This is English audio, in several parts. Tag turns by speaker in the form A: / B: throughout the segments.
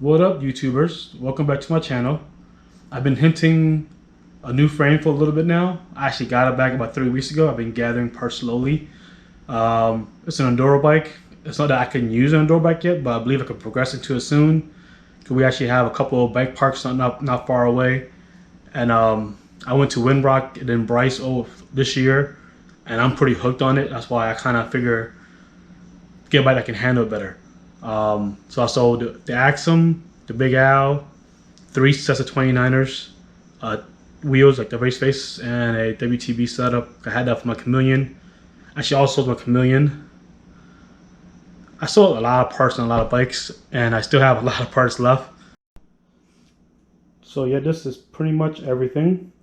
A: What up, YouTubers? Welcome back to my channel. I've been hinting a new frame for a little bit now. I actually got it back about 3 weeks ago. I've been gathering parts slowly. It's an Enduro bike. It's not that I can use an Enduro bike yet, but I believe I could progress into it soon. Because we actually have a couple of bike parks not far away. And I went to Windrock and then Bryce this year, and I'm pretty hooked on it. That's why I kind of figure get a bike that can handle it better. So I sold the Axum, the Big Al, 3 sets of 29ers, wheels like the race face, and a WTB setup. I had that for my Chameleon. Actually, also sold my Chameleon. I sold a lot of parts on a lot of bikes, and I still have a lot of parts left. So yeah, this is pretty much everything.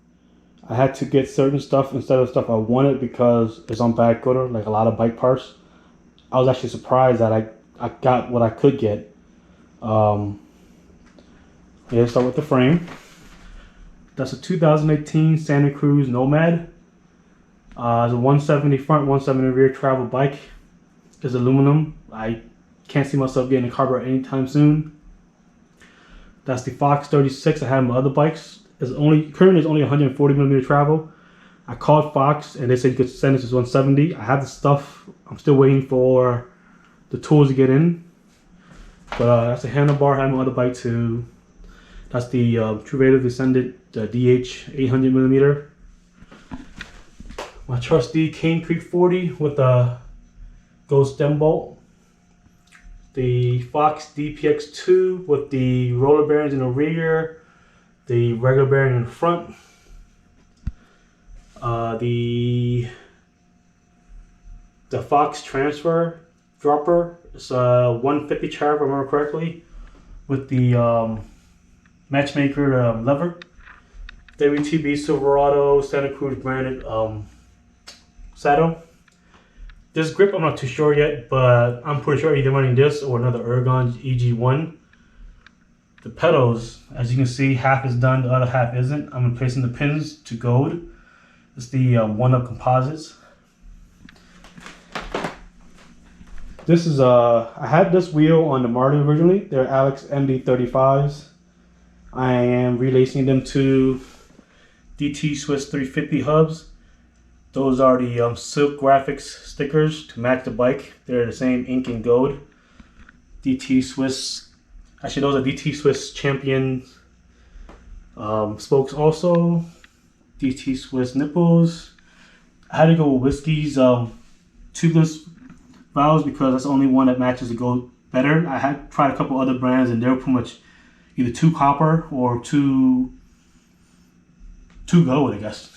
A: I had to get certain stuff instead of stuff I wanted because it's on back order, like a lot of bike parts. I was actually surprised that I got what I could get. Yeah, start with the frame. That's a 2018 Santa Cruz Nomad. It's a 170 front, 170 rear travel bike. It's aluminum. I can't see myself getting a carburetor anytime soon. That's the Fox 36 I had on my other bikes. Currently it's only 140 millimeter travel. I called Fox and they said you could send it to 170. I have the stuff. I'm still waiting for the tools to get in. But that's a handlebar I had on my other bike too. That's the True Rate Descended DH 800 millimeter. My trusty Cane Creek 40 with a gold stem bolt. The Fox DPX2 with the roller bearings in the rear, the regular bearing in the front. The Fox Transfer dropper. It's a 150 char, if I remember correctly, with the Matchmaker lever. WTB Silverado Santa Cruz branded saddle. This grip I'm not too sure yet, but I'm pretty sure either running this or another Ergon EG1. The pedals, as you can see, half is done, the other half isn't. I'm replacing the pins to gold. It's the one-up composites. This is I had this wheel on the Martin originally. They're Alex MD35s. I am relacing them to DT Swiss 350 hubs. Those are the Silk Graphics stickers to match the bike. They're the same ink and gold. DT Swiss, actually those are DT Swiss Champion spokes also. DT Swiss nipples. I had to go with Whiskey's tubeless valves because that's the only one that matches the gold better. I had tried a couple other brands and they were pretty much either too copper or too gold, I guess.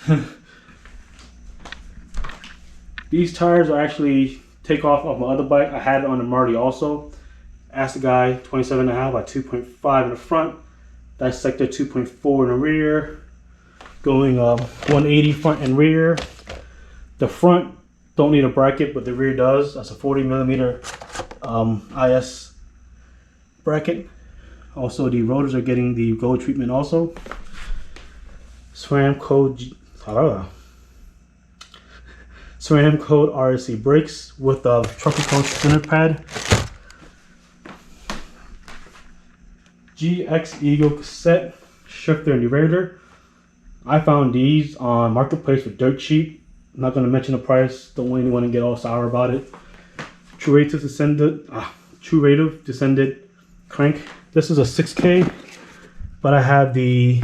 A: These tires are actually takeoff of my other bike. I had it on the Marty also. Asked the guy 27.5 by 2.5 in the front. Dissector 2.4 in the rear. Going 180 front and rear. The front don't need a bracket, but the rear does. That's a 40 millimeter IS bracket. Also, the rotors are getting the gold treatment also. SRAM code RSC brakes with a Tropicone spinner pad. GX Eagle cassette shifter and derailleur. I found these on Marketplace for dirt cheap. I'm not going to mention the price. Don't want anyone to get all sour about it. True Rate Descended crank. This is a 6K, but I have the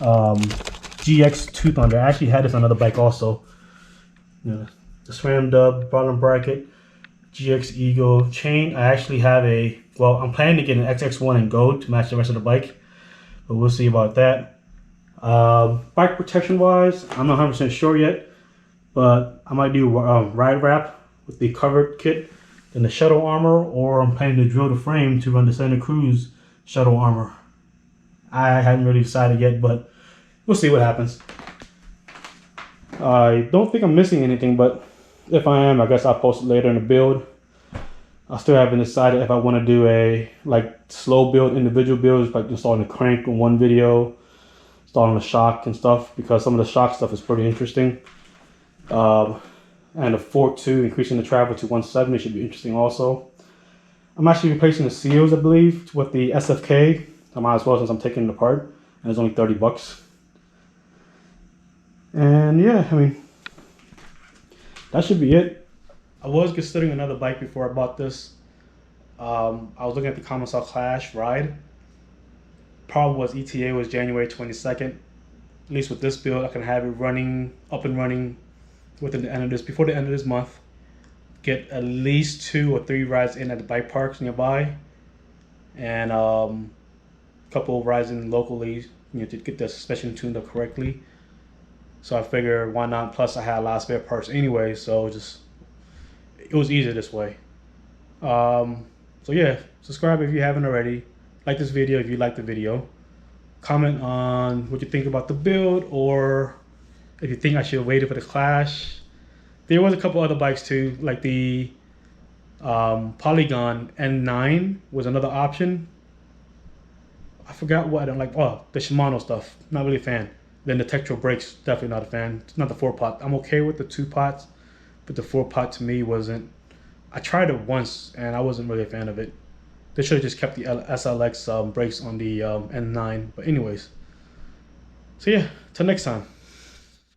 A: GX tooth on there. I actually had this on another bike also. The SRAM dub bottom bracket, GX Eagle chain. I actually have I'm planning to get an XX1 in gold to match the rest of the bike, but we'll see about that. Bike protection wise, I'm not 100% sure yet, but I might do ride wrap with the covered kit, then the shuttle armor, or I'm planning to drill the frame to run the Santa Cruz shuttle armor. I hadn't really decided yet, but we'll see what happens. I don't think I'm missing anything, but if I am, I guess I'll post it later in the build. I still haven't decided if I want to do a slow build, individual builds, like installing the crank in one video, installing the shock and stuff, because some of the shock stuff is pretty interesting. And the fork too, increasing the travel to 170 should be interesting also. I'm actually replacing the seals, I believe, with the SFK. I might as well since I'm taking it apart, and it's only $30. And yeah, I mean, that should be it. I was considering another bike before I bought this. I was looking at the Commencal Clash ride. Problem was ETA was January 22nd. At least with this build, I can have it running, up and running within the end of this, before the end of this month. Get at least 2 or 3 rides in at the bike parks nearby, and a couple of rides in locally, to get the suspension tuned up correctly. So I figured why not? Plus I had a lot of spare parts anyway, so it was easier this way. So yeah, subscribe if you haven't already. Like this video if you like the video. Comment on what you think about the build, or if you think I should have waited for the Clash. There was a couple other bikes too, like the Polygon N9 was another option. I forgot what I don't like. Oh, the Shimano stuff. Not really a fan. Then the Tektro brakes, definitely not a fan. It's not the 4-pot. I'm okay with the 2-pots, but the 4-pot to me wasn't. I tried it once and I wasn't really a fan of it. They should have just kept the SLX brakes on the N9. But anyways. So yeah, till next time.